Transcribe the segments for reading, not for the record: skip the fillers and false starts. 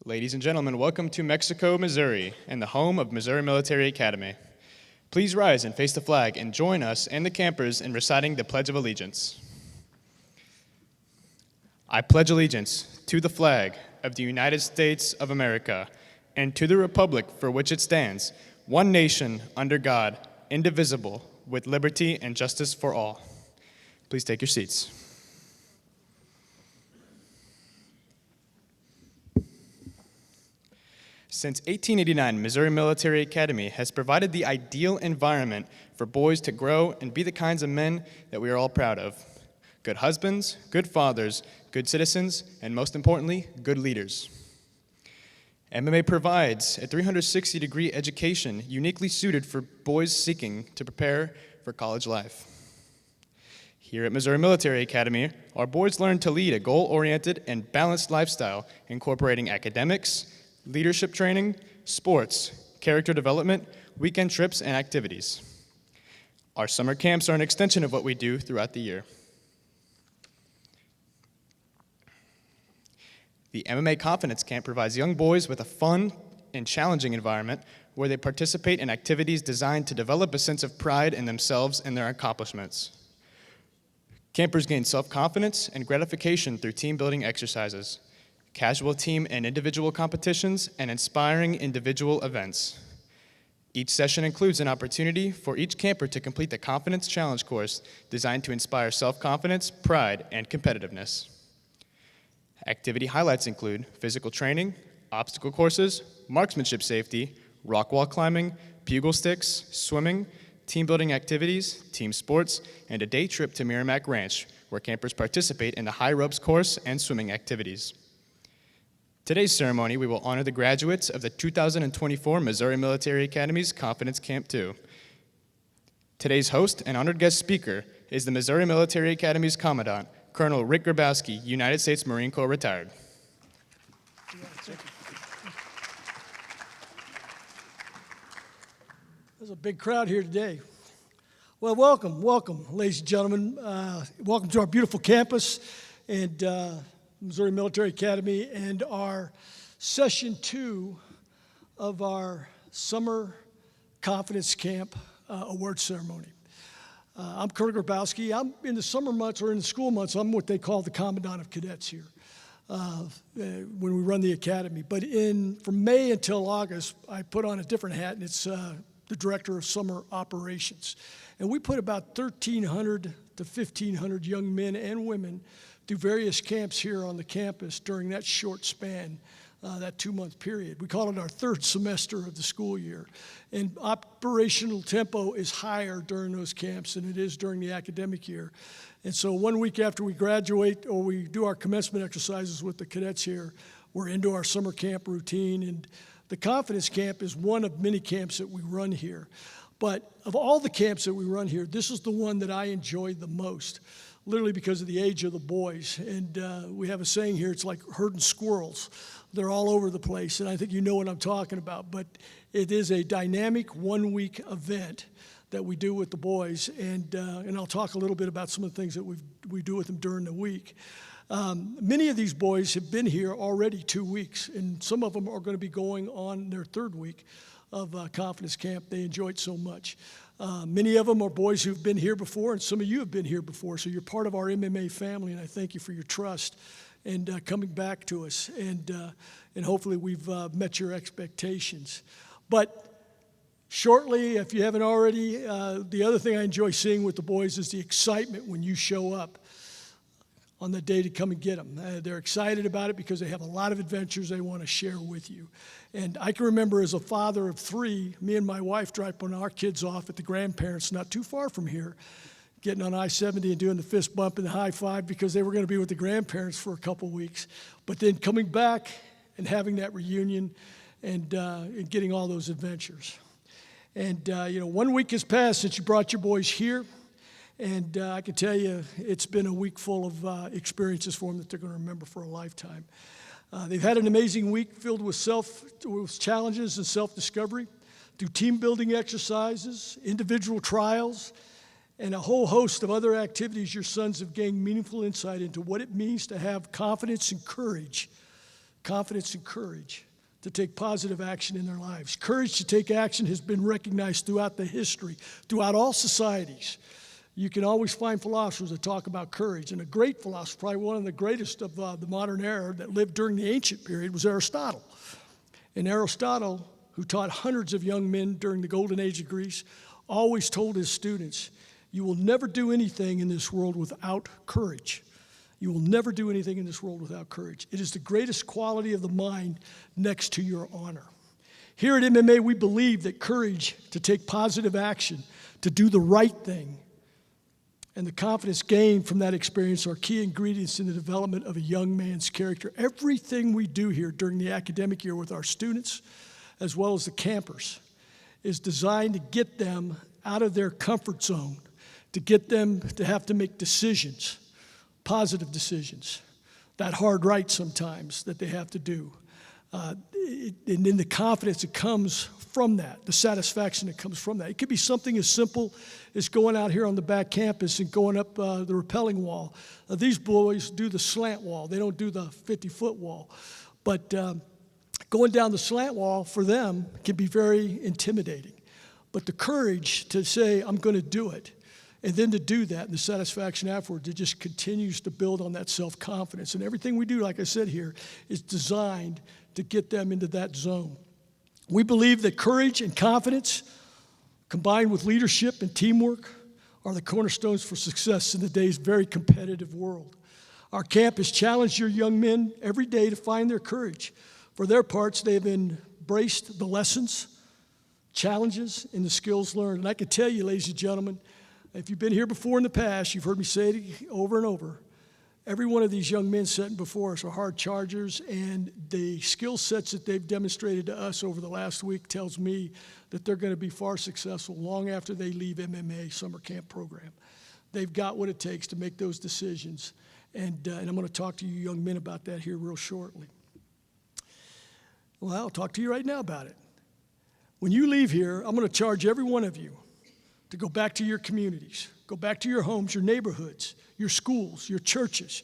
Ladies and gentlemen, welcome to Mexico, Missouri, and the home of Missouri Military Academy. Please rise and face the flag and join us and the campers in reciting the Pledge of Allegiance. I pledge allegiance to the flag of the United States of America and to the republic for which it stands, one nation, under God, indivisible, with liberty and justice for all. Please take your seats. Since 1889, Missouri Military Academy has provided the ideal environment for boys to grow and be the kinds of men that we are all proud of. Good husbands, good fathers, good citizens, and most importantly, good leaders. MMA provides a 360-degree education uniquely suited for boys seeking to prepare for college life. Here at Missouri Military Academy, our boys learn to lead a goal-oriented and balanced lifestyle, incorporating academics, leadership training, sports, character development, weekend trips, and activities. Our summer camps are an extension of what we do throughout the year. The MMA Confidence Camp provides young boys with a fun and challenging environment where they participate in activities designed to develop a sense of pride in themselves and their accomplishments. Campers gain self-confidence and gratification through team-building exercises, casual team and individual competitions, and inspiring individual events. Each session includes an opportunity for each camper to complete the Confidence Challenge course designed to inspire self-confidence, pride, and competitiveness. Activity highlights include physical training, obstacle courses, marksmanship safety, rock wall climbing, bugle sticks, swimming, team-building activities, team sports, and a day trip to Merrimack Ranch, where campers participate in the high ropes course and swimming activities. Today's ceremony, we will honor the graduates of the 2024 Missouri Military Academy's Confidence Camp 2. Today's host and honored guest speaker is the Missouri Military Academy's Commandant, Colonel Rick Grabowski, United States Marine Corps retired. There's a big crowd here today. Well, welcome, ladies and gentlemen. Welcome to our beautiful campus and Missouri Military Academy and our session 2 of our Summer Confidence Camp award ceremony. I'm Colonel Grabowski. I'm in the summer months or in the school months, I'm what they call the Commandant of Cadets here when we run the academy. But from May until August, I put on a different hat, and it's the Director of Summer Operations. And we put about 1,300 to 1,500 young men and women through various camps here on the campus during that short span, that 2-month period. We call it our third semester of the school year. And operational tempo is higher during those camps than it is during the academic year. And so 1 week after we graduate or we do our commencement exercises with the cadets here, we're into our summer camp routine. And the Confidence Camp is one of many camps that we run here. But of all the camps that we run here, this is the one that I enjoy the most, literally because of the age of the boys. And we have a saying here, it's like herding squirrels. They're all over the place, and I think you know what I'm talking about. But it is a dynamic 1-week event that we do with the boys, and I'll talk a little bit about some of the things that we do with them during the week. Many of these boys have been here already 2 weeks, and some of them are going to be going on their 3rd week of Confidence Camp. They enjoy it so much. Many of them are boys who've been here before, and some of you have been here before, so you're part of our MMA family, and I thank you for your trust and coming back to us, and hopefully we've met your expectations. But shortly, if you haven't already, the other thing I enjoy seeing with the boys is the excitement when you show up on the day to come and get them. They're excited about it because they have a lot of adventures they want to share with you. And I can remember as a father of 3, me and my wife dropping our kids off at the grandparents not too far from here, getting on I-70 and doing the fist bump and the high five because they were going to be with the grandparents for a couple weeks. But then coming back and having that reunion and getting all those adventures. And 1 week has passed since you brought your boys here. And I can tell you, it's been a week full of experiences for them that they're going to remember for a lifetime. They've had an amazing week filled with challenges and self-discovery, through team-building exercises, individual trials, and a whole host of other activities. Your sons have gained meaningful insight into what it means to have confidence and courage confidence and courage to take positive action in their lives. Courage to take action has been recognized throughout the history, throughout all societies. You can always find philosophers that talk about courage, and a great philosopher, probably one of the greatest of the modern era that lived during the ancient period, was Aristotle. And Aristotle, who taught hundreds of young men during the golden age of Greece, always told his students, you will never do anything in this world without courage. You will never do anything in this world without courage. It is the greatest quality of the mind next to your honor. Here at MMA, we believe that courage to take positive action, to do the right thing, and the confidence gained from that experience are key ingredients in the development of a young man's character. Everything we do here during the academic year with our students, as well as the campers, is designed to get them out of their comfort zone, to get them to have to make decisions, positive decisions, that hard right sometimes that they have to do. And then the confidence that comes from that, the satisfaction that comes from that. It could be something as simple as going out here on the back campus and going up the rappelling wall. These boys do the slant wall. They don't do the 50-foot wall. But going down the slant wall for them can be very intimidating. But the courage to say, I'm going to do it, and then to do that, and the satisfaction afterwards, it just continues to build on that self-confidence. And everything we do, like I said here, is designed to get them into that zone. We believe that courage and confidence, combined with leadership and teamwork, are the cornerstones for success in today's very competitive world. Our camp has challenged your young men every day to find their courage. For their parts, they have embraced the lessons, challenges, and the skills learned. And I can tell you, ladies and gentlemen, if you've been here before in the past, you've heard me say it over and over, every one of these young men sitting before us are hard chargers, and the skill sets that they've demonstrated to us over the last week tells me that they're going to be far successful long after they leave MMA summer camp program. They've got what it takes to make those decisions, and I'm going to talk to you young men about that here real shortly. Well, I'll talk to you right now about it. When you leave here, I'm going to charge every one of you to go back to your communities, go back to your homes, your neighborhoods, your schools, your churches,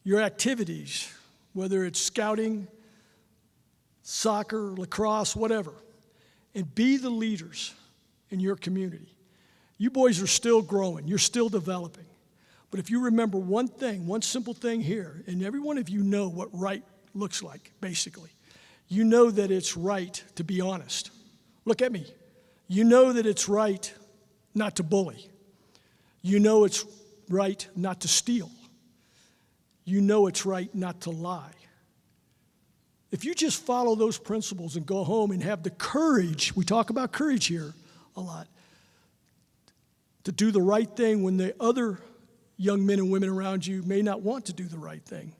your activities, whether it's scouting, soccer, lacrosse, whatever, and be the leaders in your community. You boys are still growing. You're still developing. But if you remember one thing, one simple thing here, and every one of you know what right looks like, basically. You know that it's right to be honest. Look at me. You know that it's right not to bully. You know it's right not to steal. You know it's right not to lie. If you just follow those principles and go home and have the courage, we talk about courage here a lot, to do the right thing when the other young men and women around you may not want to do the right thing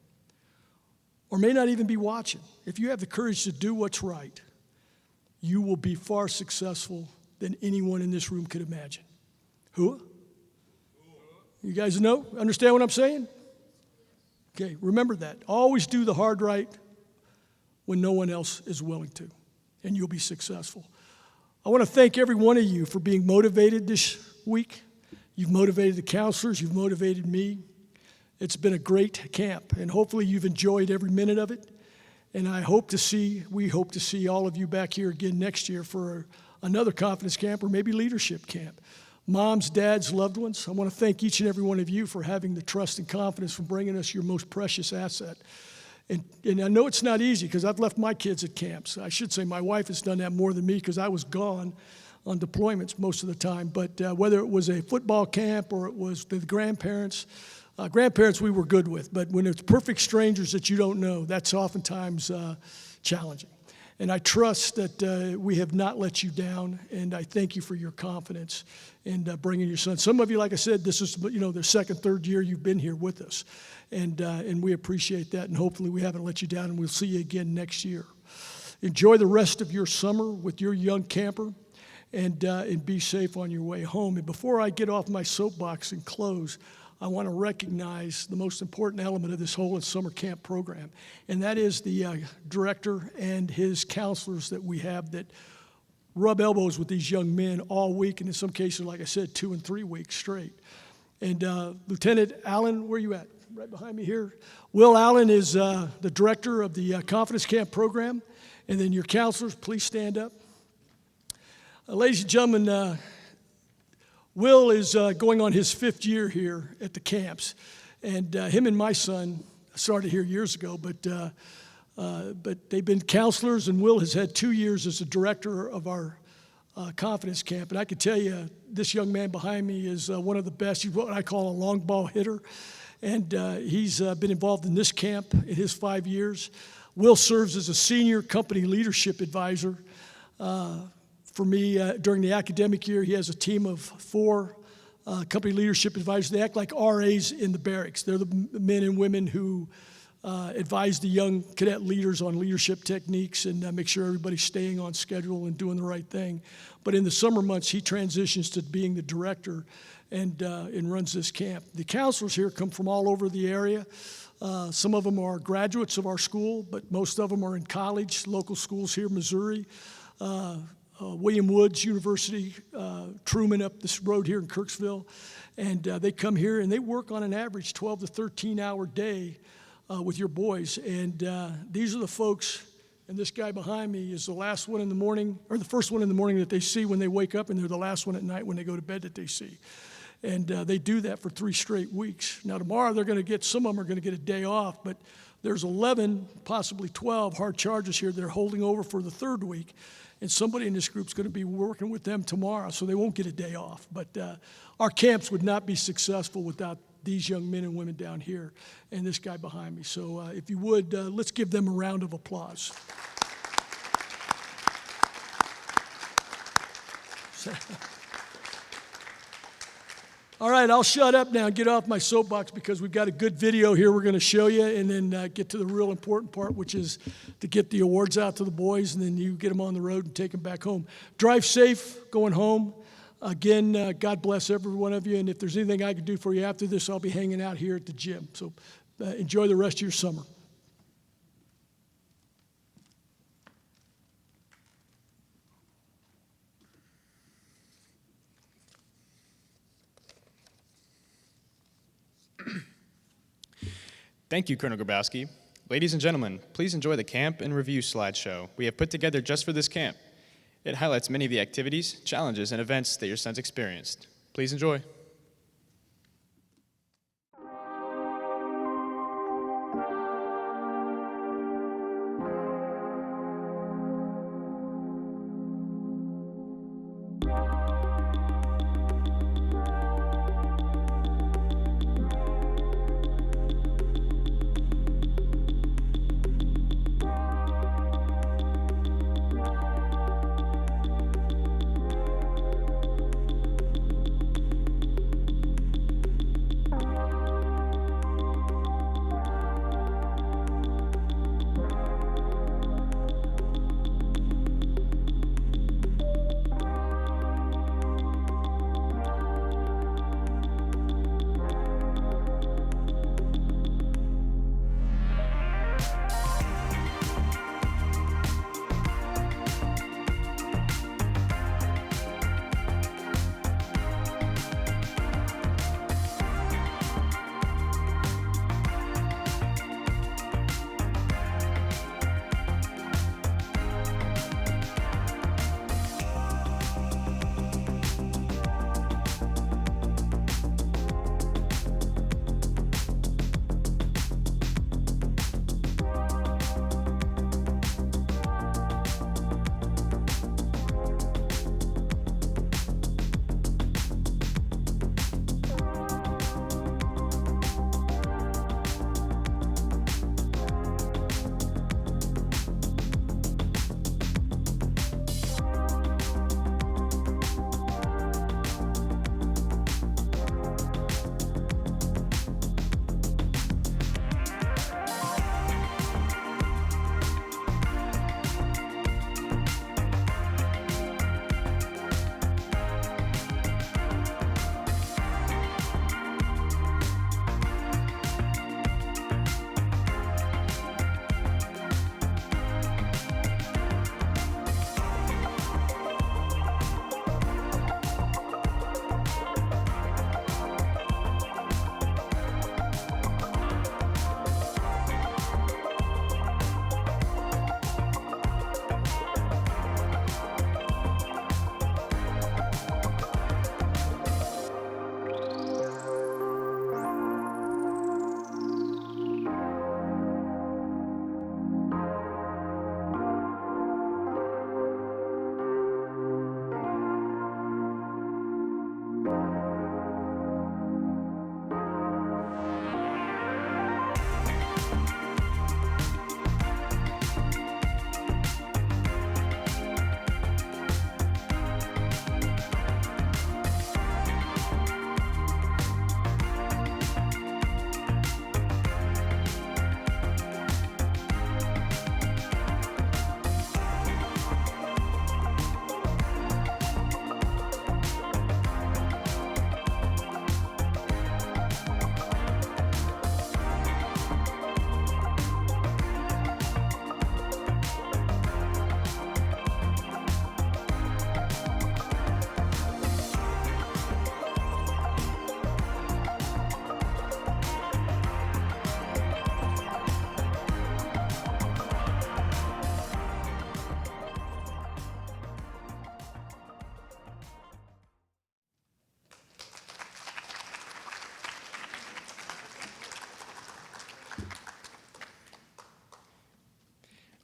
or may not even be watching. If you have the courage to do what's right, you will be far successful than anyone in this room could imagine. Who? You guys know? Understand what I'm saying? Okay, remember that. Always do the hard right when no one else is willing to, and you'll be successful. I want to thank every one of you for being motivated this week. You've motivated the counselors. You've motivated me. It's been a great camp, and hopefully you've enjoyed every minute of it. And we hope to see all of you back here again next year for another confidence camp or maybe leadership camp. Moms, dads, loved ones, I want to thank each and every one of you for having the trust and confidence for bringing us your most precious asset. And I know it's not easy because I've left my kids at camps. I should say my wife has done that more than me because I was gone on deployments most of the time. But whether it was a football camp or it was the grandparents we were good with. But when it's perfect strangers that you don't know, that's oftentimes challenging. And I trust that we have not let you down, and I thank you for your confidence in bringing your son. Some of you, like I said, this is the second, third year you've been here with us, and we appreciate that, and hopefully we haven't let you down, and we'll see you again next year. Enjoy the rest of your summer with your young camper, and be safe on your way home. And before I get off my soapbox and close, I want to recognize the most important element of this whole summer camp program, and that is the director and his counselors that we have that rub elbows with these young men all week, and in some cases, like I said, 2 and 3 weeks straight. And Lieutenant Allen, where are you at? right behind me here. Will Allen is the director of the Confidence Camp program. And then your counselors, please stand up. Ladies and gentlemen, Will is going on his 5th year here at the camps. And him and my son started here years ago, but they've been counselors, and Will has had 2 years as the director of our Confidence Camp. And I can tell you, this young man behind me is one of the best. He's what I call a long ball hitter. And he's been involved in this camp in his 5 years. Will serves as a senior company leadership advisor. For me, during the academic year, he has a team of 4 company leadership advisors. They act like RAs in the barracks. They're the men and women who advise the young cadet leaders on leadership techniques and make sure everybody's staying on schedule and doing the right thing. But in the summer months, he transitions to being the director and runs this camp. The counselors here come from all over the area. Some of them are graduates of our school, but most of them are in college, local schools here, Missouri. William Woods University, Truman up this road here in Kirksville. And they come here and they work on an average 12 to 13 hour day with your boys. And these are the folks, and this guy behind me is the last one in the morning, or the first one in the morning that they see when they wake up, and they're the last one at night when they go to bed that they see. And they do that for 3 straight weeks. Now tomorrow they're going to get, some of them are going to get a day off, but there's 11, possibly 12 hard charges here that are holding over for the 3rd week. And somebody in this group is going to be working with them tomorrow, so they won't get a day off. But our camps would not be successful without these young men and women down here and this guy behind me. So if you would, let's give them a round of applause. All right, I'll shut up now and get off my soapbox because we've got a good video here we're going to show you, and then get to the real important part, which is to get the awards out to the boys, and then you get them on the road and take them back home. Drive safe going home. Again, God bless every one of you, and if there's anything I can do for you after this, I'll be hanging out here at the gym. So enjoy the rest of your summer. Thank you, Colonel Grabowski. Ladies and gentlemen, please enjoy the Camp and Review slideshow we have put together just for this camp. It highlights many of the activities, challenges, and events that your sons experienced. Please enjoy.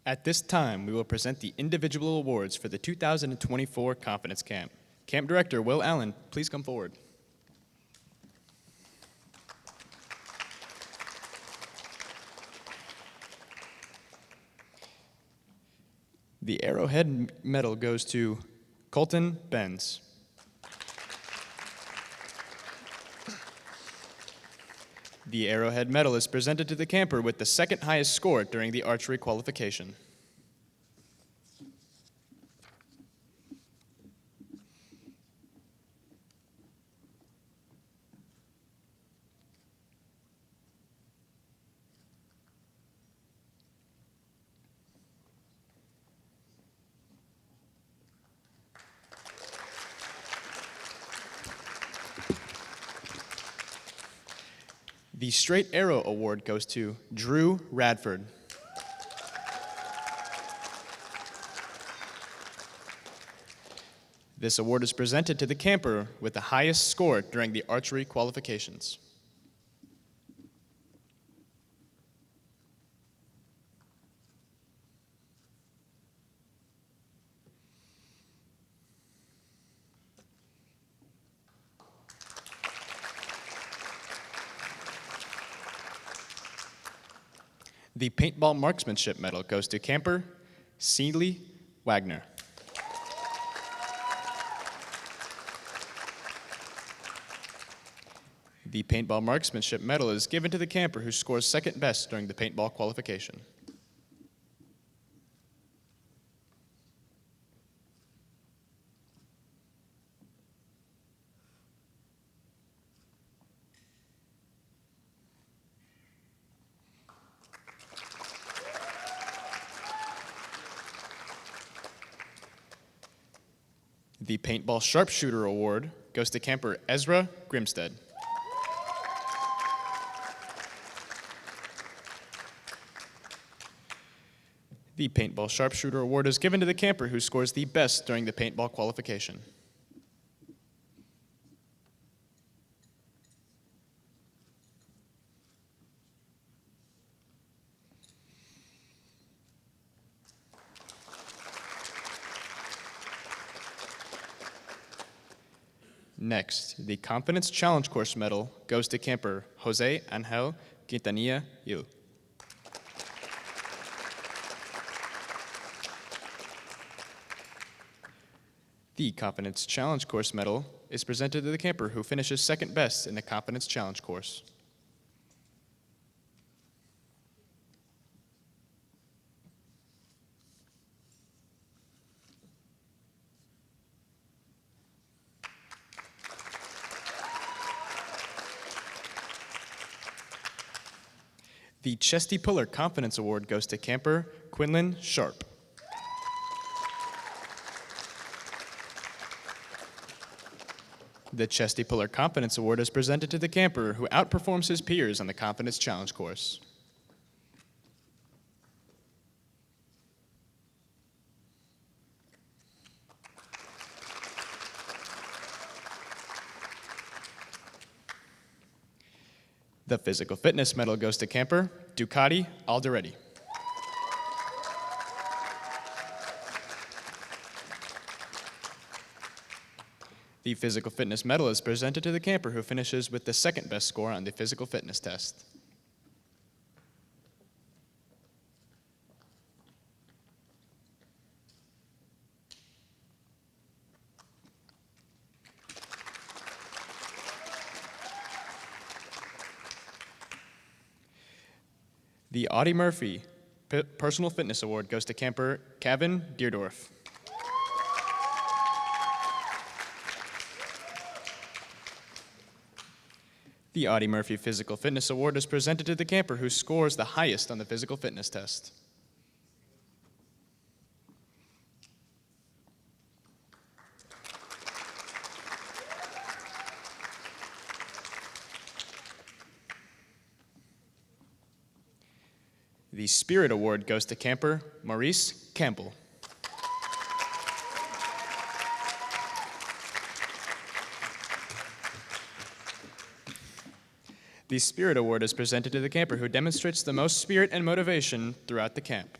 At this time, we will present the individual awards for the 2024 Confidence Camp. Camp Director Will Allen, please come forward. The Arrowhead Medal goes to Colton Benz. The Arrowhead Medal is presented to the camper with the second highest score during the archery qualification. The Straight Arrow Award goes to Drew Radford. This award is presented to the camper with the highest score during the archery qualifications. The Paintball Marksmanship Medal goes to camper Seeley Wagner. The Paintball Marksmanship Medal is given to the camper who scores second best during the paintball qualification. The Paintball Sharpshooter Award goes to camper Ezra Grimstead. The Paintball Sharpshooter Award is given to the camper who scores the best during the paintball qualification. Next, the Confidence Challenge Course Medal goes to camper Jose Angel Quintanilla Gil. The Confidence Challenge Course Medal is presented to the camper who finishes second best in the Confidence Challenge course. The Chesty Puller Confidence Award goes to camper Quinlan Sharp. The Chesty Puller Confidence Award is presented to the camper who outperforms his peers on the Confidence Challenge course. The Physical Fitness Medal goes to camper Ducati Alderetti. The Physical Fitness Medal is presented to the camper who finishes with the second best score on the physical fitness test. The Audie Murphy Personal Fitness Award goes to camper Kevin Deerdorf. The Audie Murphy Physical Fitness Award is presented to the camper who scores the highest on the physical fitness test. The Spirit Award goes to camper Maurice Campbell. The Spirit Award is presented to the camper who demonstrates the most spirit and motivation throughout the camp.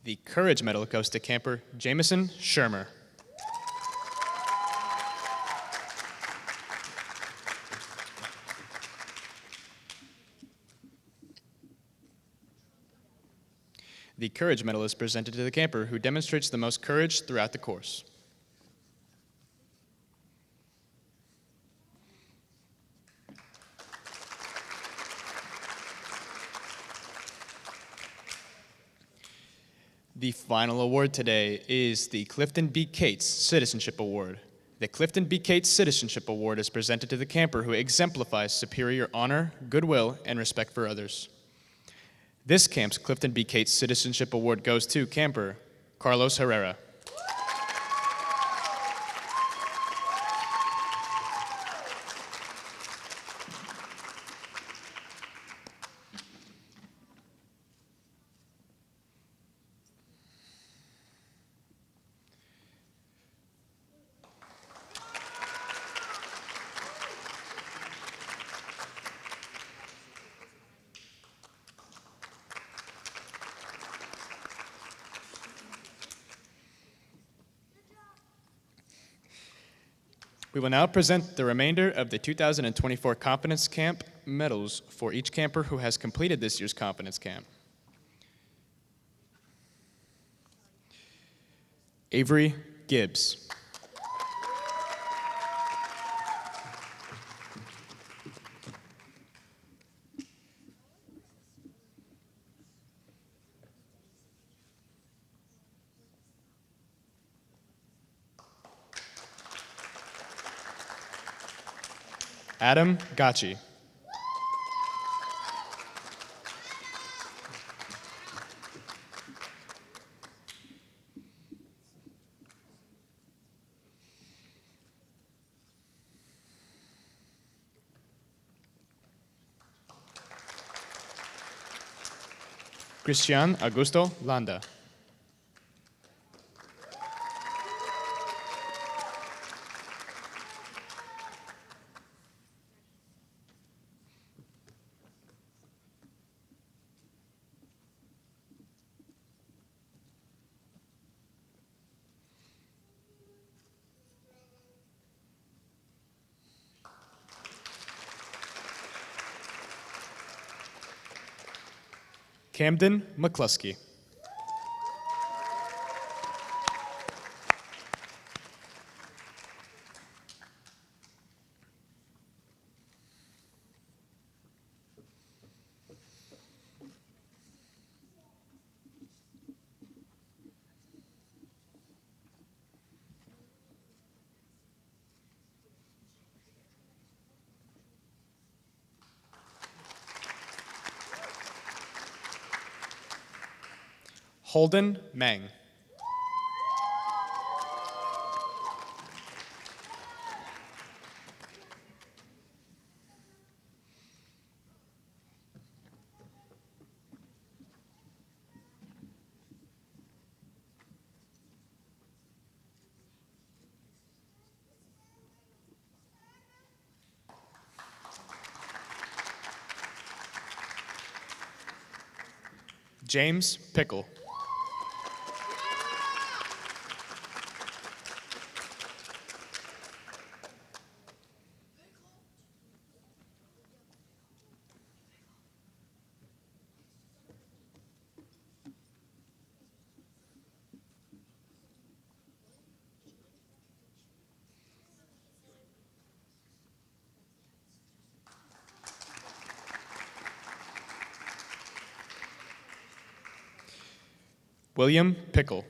The Courage Medal goes to camper Jameson Shermer. The Courage Medal is presented to the camper who demonstrates the most courage throughout the course. The final award today is the Clifton B. Cates Citizenship Award. The Clifton B. Cates Citizenship Award is presented to the camper who exemplifies superior honor, goodwill, and respect for others. This camp's Clifton B. Cates Citizenship Award goes to camper Carlos Herrera. We will now present the remainder of the 2024 Confidence Camp medals for each camper who has completed this year's Confidence Camp. Avery Gibbs. Adam Gacci. Cristian Augusto Landa. Camden McCluskey. Holden Meng. James Pickle. William Pickle.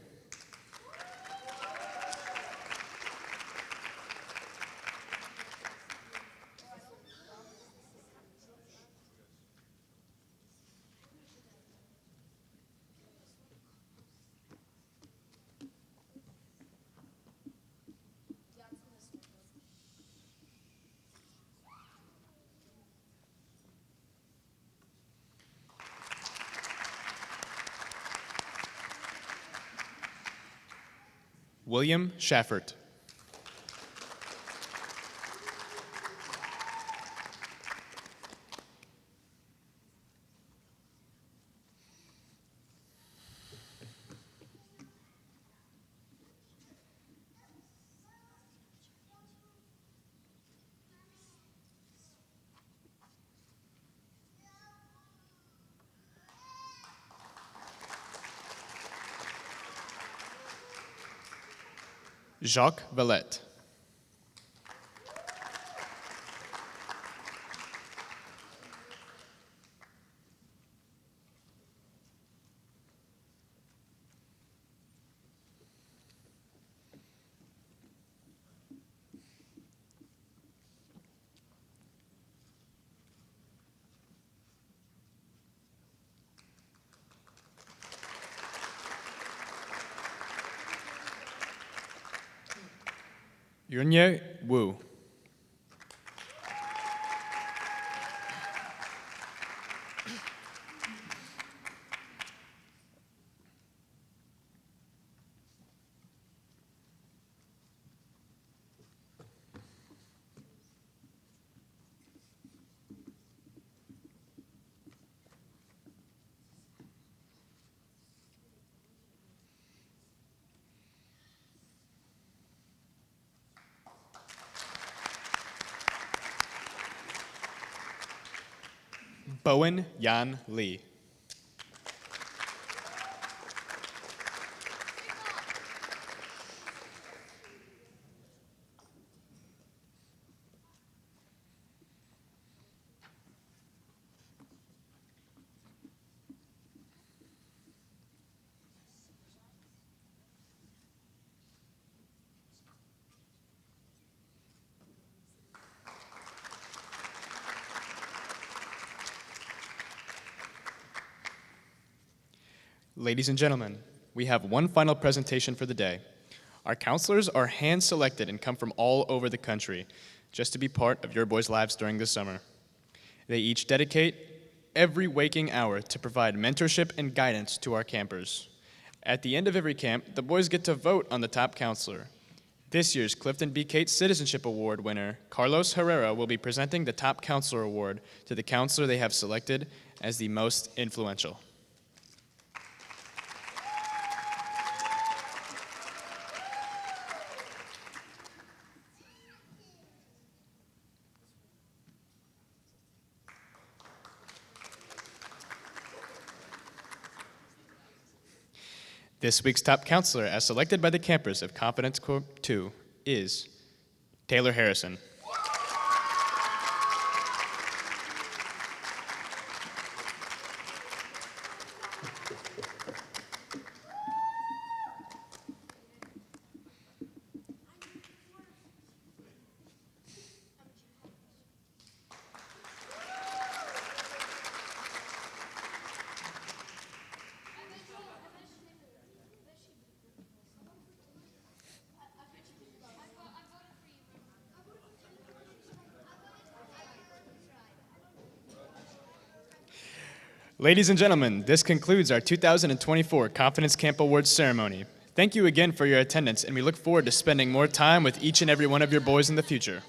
William Schaffert. Jacques Valette. Yunye Wu. Bowen Yan Lee. Ladies and gentlemen, we have one final presentation for the day. Our counselors are hand-selected and come from all over the country just to be part of your boys' lives during the summer. They each dedicate every waking hour to provide mentorship and guidance to our campers. At the end of every camp, the boys get to vote on the top counselor. This year's Clifton B. Cates Citizenship Award winner, Carlos Herrera, will be presenting the Top Counselor Award to the counselor they have selected as the most influential. This week's top counselor, as selected by the campers of Confidence Corp 2, is Taylor Harrison. Ladies and gentlemen, this concludes our 2024 Confidence Camp Awards ceremony. Thank you again for your attendance, and we look forward to spending more time with each and every one of your boys in the future.